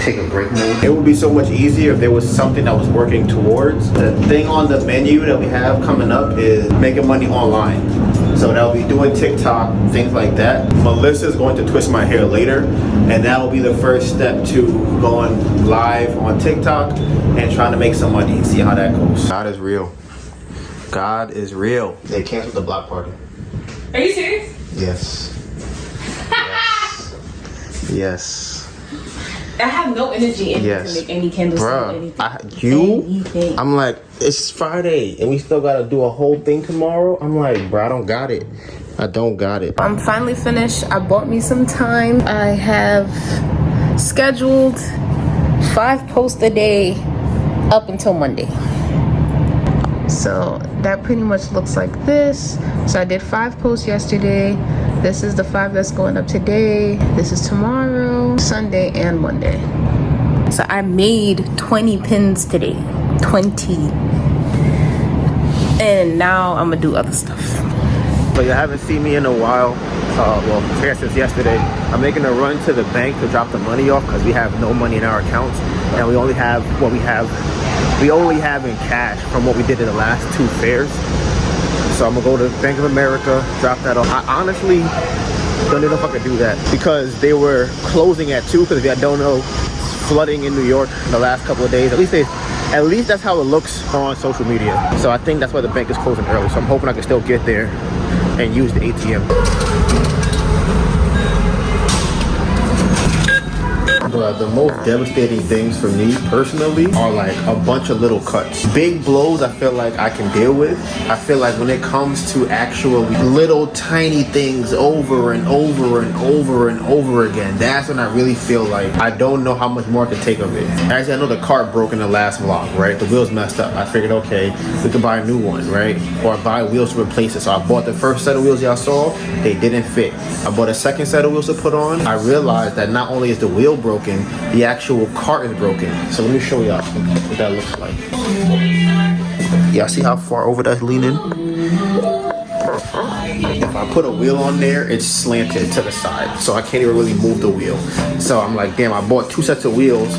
take a break mode. It would be so much easier if there was something that was working towards. The thing on the menu that we have coming up is making money online. So that'll be doing TikTok, things like that. Melissa's going to twist my hair later, and that will be the first step to going live on TikTok and trying to make some money and see how that goes. God is real. God is real. They canceled the block party. Are you serious? Yes. Yes. I have no energy in to make any candles or anything. I'm like, it's Friday and we still gotta do a whole thing tomorrow. I'm like, bro, I don't got it. I'm finally finished. I bought me some time. I have scheduled 5 posts a day up until Monday. So that pretty much looks like this. So I did 5 posts yesterday. This is the 5 that's going up today. This is tomorrow, Sunday, and Monday. So I made 20 pins today. 20. And now I'm gonna do other stuff. So you haven't seen me in a while. Well, since yesterday. I'm making a run to the bank to drop the money off because we have no money in our accounts. And we only have what we have. We only have in cash from what we did in the last 2 fairs. So I'm gonna go to Bank of America, drop that off. I honestly don't know if I could do that because they were closing at 2 because if you don't know, flooding in New York the last couple of days. At least that's how it looks on social media. So I think that's why the bank is closing early. So I'm hoping I can still get there and use the ATM. Bruh, the most devastating things for me personally are like a bunch of little cuts. Big blows I feel like I can deal with. I feel like when it comes to actually little tiny things over and over and over and over again, that's when I really feel like I don't know how much more I can take of it. Actually, I know the cart broke in the last vlog, right? The wheels messed up. I figured, okay, we could buy a new one, right? Or buy wheels to replace it. So I bought the first set of wheels y'all saw, they didn't fit. I bought a second set of wheels to put on. I realized that not only is the wheel broken, the actual cart is broken. So let me show y'all what that looks like. Y'all see how far over that's leaning? If I put a wheel on there, it's slanted to the side, so I can't even really move the wheel. So I'm like, damn, I bought 2 sets of wheels,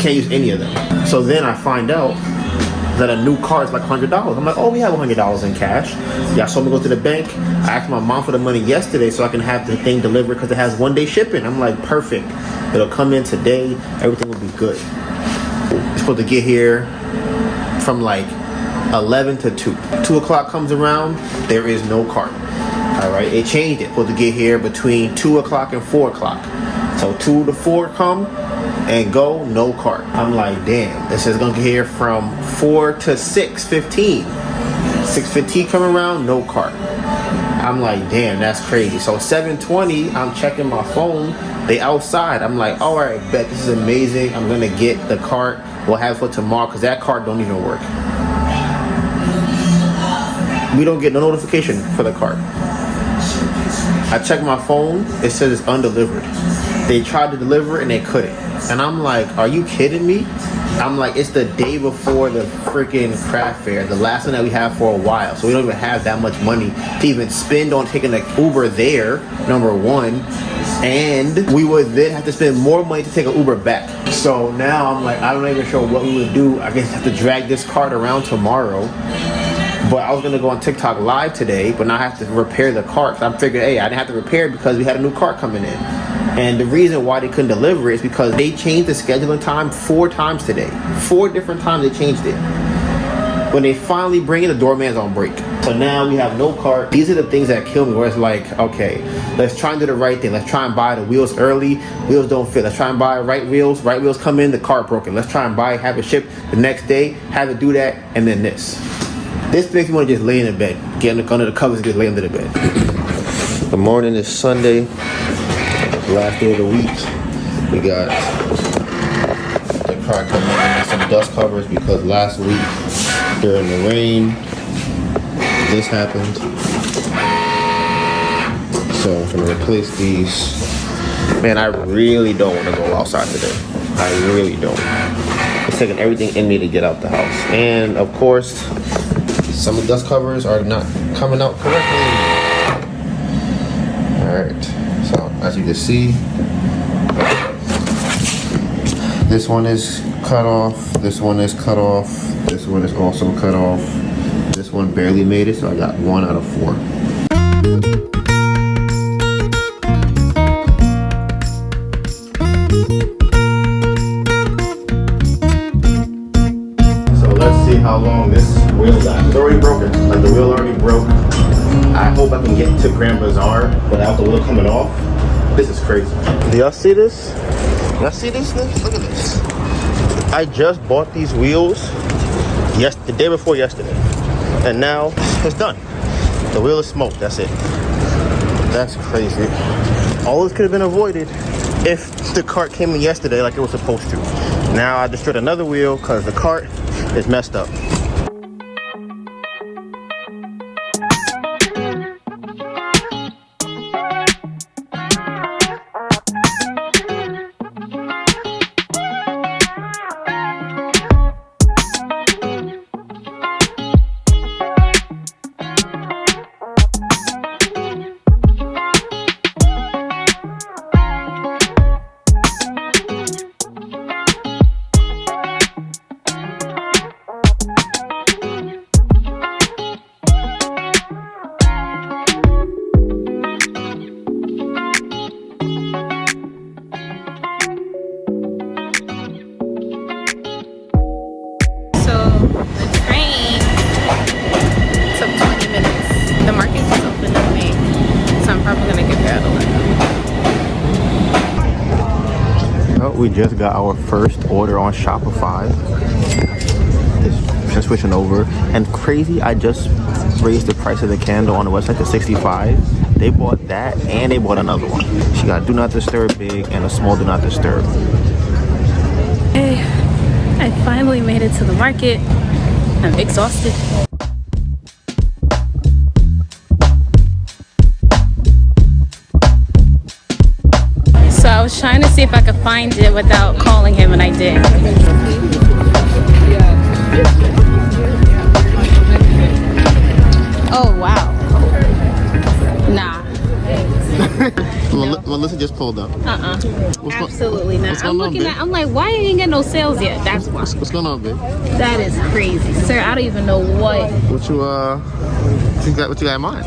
can't use any of them. So then I find out that a new car is like $100. I'm like, oh, we have $100 in cash. Y'all saw me go to the bank. I asked my mom for the money yesterday so I can have the thing delivered because it has 1-day shipping. I'm like, perfect. It'll come in today. Everything will be good. It's supposed to get here from like 11 to 2. 2 o'clock comes around, there is no cart. All right, it changed it. Supposed to get here between 2 o'clock and 4 o'clock. So 2 to 4 come and go, no cart. I'm like, damn, this is gonna get here from 4 to 6:15. 6:15 come around, no cart. I'm like, damn, that's crazy. So 7:20, I'm checking my phone. They outside. I'm like, all right, bet this is amazing. I'm gonna get the cart. We'll have it for tomorrow because that cart don't even work. We don't get no notification for the cart. I checked my phone. It says it's undelivered. They tried to deliver it and they couldn't. And I'm like, are you kidding me? I'm like, it's the day before the freaking craft fair, the last one that we have for a while. So we don't even have that much money to even spend on taking an Uber there, number one. And we would then have to spend more money to take an Uber back. So now I'm like, I'm not even sure what we would do. I guess I have to drag this cart around tomorrow. But I was gonna go on TikTok live today, but now I have to repair the cart. So I figured, hey, I didn't have to repair it because we had a new cart coming in. And the reason why they couldn't deliver it is because they changed the scheduling time 4 times today. 4 different times they changed it. When they finally bring it, the doorman's on break. So now we have no cart. These are the things that kill me, where it's like, okay, let's try and do the right thing. Let's try and buy the wheels early. Wheels don't fit. Let's try and buy right wheels. Right wheels come in, the cart broken. Let's try and buy it, have it shipped the next day, have it do that, and then this. This makes me want to just lay in the bed. Get under the covers and just lay under the bed. The morning is Sunday. Last day of the week. We got the car coming in with some dust covers because last week during the rain, this happened. So I'm gonna replace these. Man, I really don't want to go outside today. I really don't. It's taking everything in me to get out the house. And of course, some of the dust covers are not coming out correctly. Alright, so as you can see, this one is cut off, this one is cut off, this one is also cut off, this one barely made it, so I got 1 out of 4. How long this wheel lasts. It's already broken. Like the wheel already broke. I hope I can get to Grand Bazaar without the wheel coming off. This is crazy. Do y'all see this? Y'all see this? Look at this. I just bought these wheels the day before yesterday. And now it's done. The wheel is smoked. That's it. That's crazy. All this could have been avoided if the cart came in yesterday like it was supposed to. Now I destroyed another wheel because the cart is messed up. We just got our first order on Shopify. Just switching over. And crazy, I just raised the price of the candle on the website to 65. They bought that and they bought another one. She got do not disturb big and a small do not disturb. Hey, I finally made it to the market. I'm exhausted. So I was trying to see if I could find it without calling him, and I did. Oh wow. Nah. Melissa just pulled up. Absolutely not. I'm looking at. I'm like, why ain't get no sales yet? That's why. What's going on, babe? That is crazy, sir. I don't even know what. What you got in mind?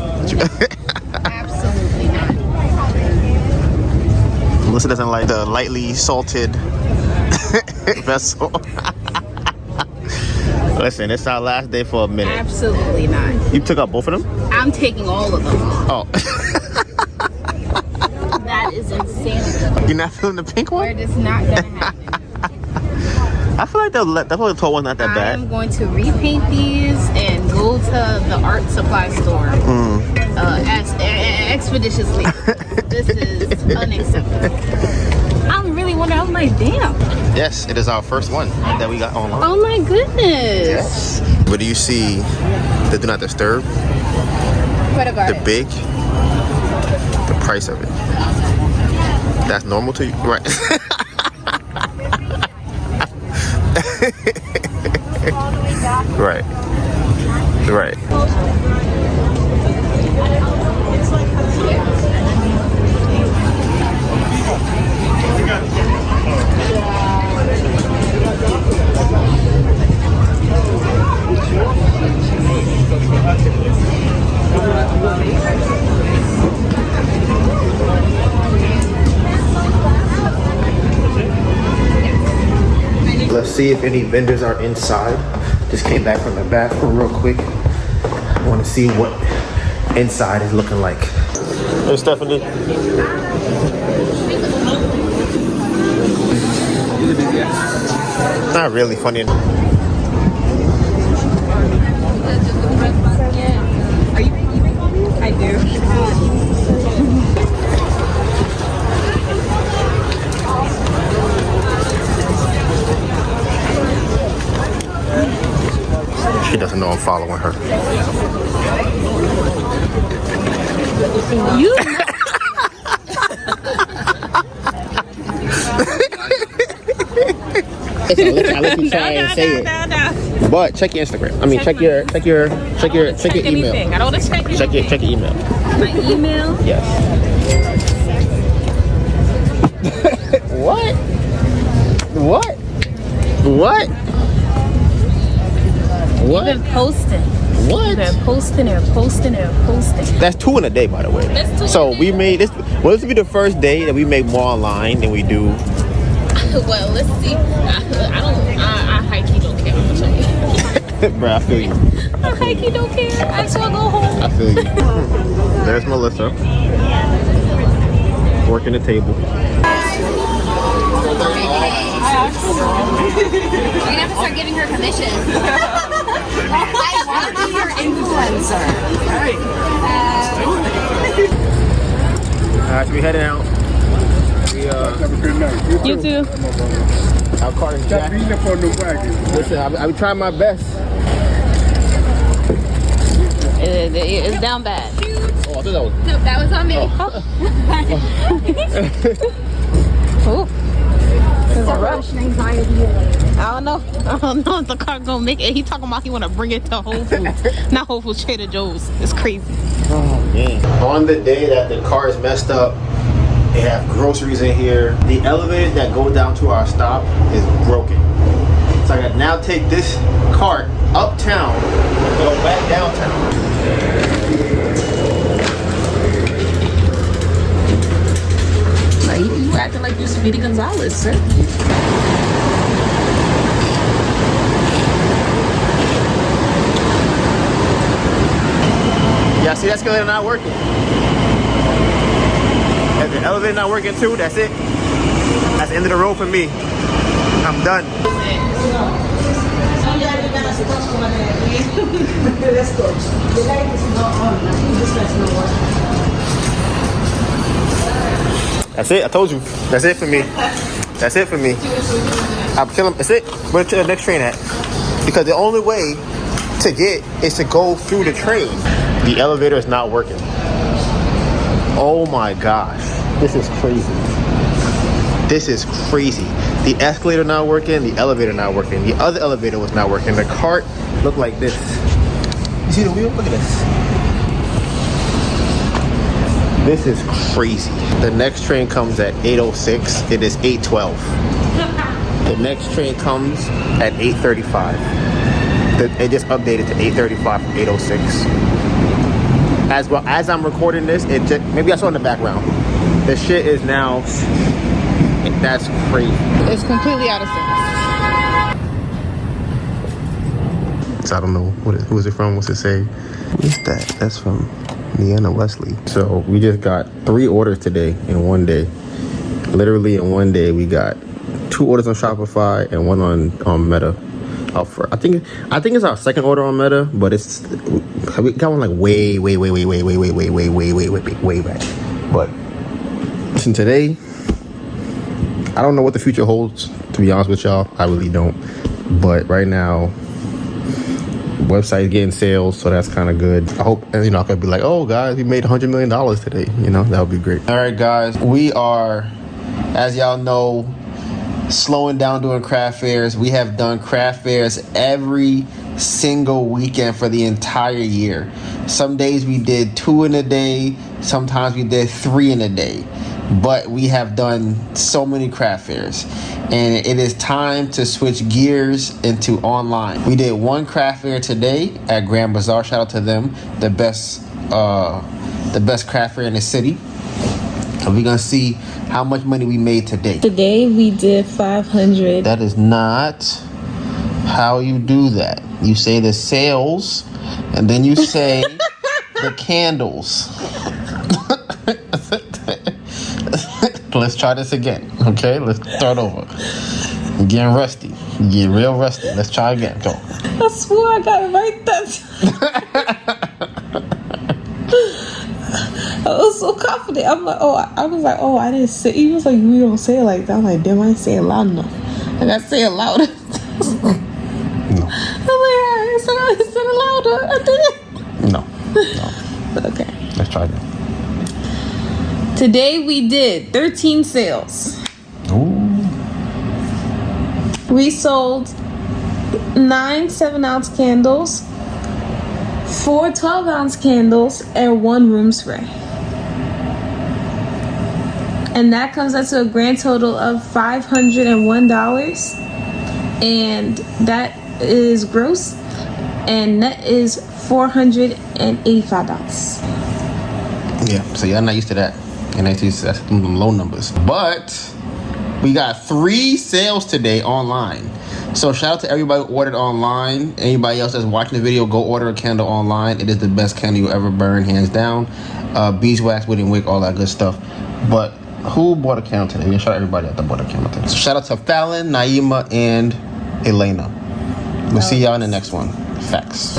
Absolutely not. Melissa doesn't like the lightly salted vessel. Listen, it's our last day for a minute. Absolutely not. You took out both of them? I'm taking all of them. Oh. That is insanity. You're not feeling the pink one? We're just not gonna happen. I feel like the tall one's not that bad. I'm going to repaint these and go to the art supply store expeditiously. This is unacceptable. I'm really wondering. I'm like, damn. Yes, it is our first one that we got online. Oh my goodness. Yes. What do you see? The do not disturb. What about the big. The price of it. That's normal to you, right? Right. Right. Let's see if any vendors are inside. Just came back from the bathroom real quick. I want to see what inside is looking like. Hey, Stephanie. Not really funny. Are you make all these? I do. She doesn't know I'm following her. You. I'll let you try and say it. But check your Instagram. I mean, check your email. Anything. I don't want to check anything. Check your email. My email? Yes. What? What? What? What? You've been posting. What? You've been posting and posting and posting. That's 2 in a day, by the way. That's 2 so in a we day. made this. Well, this will be the first day that we make more online than we do. Well, let's see. I high-key don't care how much I make. Bruh, I feel you. I high-key don't care. I still go home. I feel you. There's Melissa. Working the table. You're gonna have to start giving her commission. I want to be your influencer. Alright, so we heading out. You too. Our car is jacked. Listen, I'll be trying my best. It's down bad. Oh, I thought that was. No, that was on me. Oh. There's a rush. Anxiety. I don't know if the car gonna make it. He talking about he wanna bring it to Whole Foods. Not Whole Foods, Trader Joe's. It's crazy. Oh man. On the day that the car is messed up, they have groceries in here. The elevator that goes down to our stop is broken. So I gotta now take this cart uptown and go back downtown. You acting like you Speedy Gonzalez, sir. Yeah, see, the escalator not working. If the elevator not working too, that's it. That's the end of the road for me. I'm done. Let's go. The light is not on. I think this light's not working. That's it. I told you. That's it for me. That's it for me. I'm killing. That's it. Where's the next train at? Because the only way to get is to go through the train. The elevator is not working. Oh my gosh. This is crazy. This is crazy. The escalator not working. The elevator not working. The other elevator was not working. The cart looked like this. You see the wheel? Look at this. This is crazy. The next train comes at 8:06. It is 8:12. The next train comes at 8:35. It just updated to 8:35 from 8:06. As well as I'm recording this, it just, maybe I saw in the background. The shit is now. That's crazy. It's completely out of sense. So I don't know who is it from. What's it say? What's that? That's from Leanna Wesley. So we just got 3 orders today in one day. Literally in one day, we got 2 orders on Shopify and 1 on Meta. I think it's our second order on Meta, but we got one like way back. But listen, today, I don't know what the future holds. To be honest with y'all, I really don't. But right now, website getting sales, so that's kind of good. I hope, I could be like, oh guys, we made $100 million today. That would be great. All right, guys, we are, as y'all know, slowing down doing craft fairs. We have done craft fairs every single weekend for the entire year. Some days we did 2 in a day. Sometimes we did 3 in a day. But we have done so many craft fairs, and it is time to switch gears into online. We did 1 craft fair today at Grand Bazaar. Shout out to them, the best craft fair in the city. And we're gonna see how much money we made today. Today we did 500. That is not how you do that. You say the sales, and then you say the candles. Let's try this again, okay? Let's start over. I'm getting rusty. You get real rusty. Let's try again. Go. I swore I got it right that time. I was so confident. I'm like, I didn't say. He was like, we don't say it like that. I'm like, damn, I didn't say it loud enough. I gotta say it louder. No. I'm like, I said it louder. I did it. No. Okay. Let's try again. Today we did 13 sales. Ooh. We sold 9 7-ounce candles, 4 12-ounce candles, and 1 room spray. And that comes out to a grand total of $501. And that is gross. And net is $485. Yeah, so y'all not used to that. And that's them low numbers. But we got 3 sales today online. So shout out to everybody who ordered online. Anybody else that's watching the video, go order a candle online. It is the best candle you'll ever burn, hands down. Beeswax, wood and wick, all that good stuff. But who bought a candle today? Yeah, shout out everybody that bought a candle today. So shout out to Fallon, Naima, and Elena. We'll see y'all in the next one. Facts.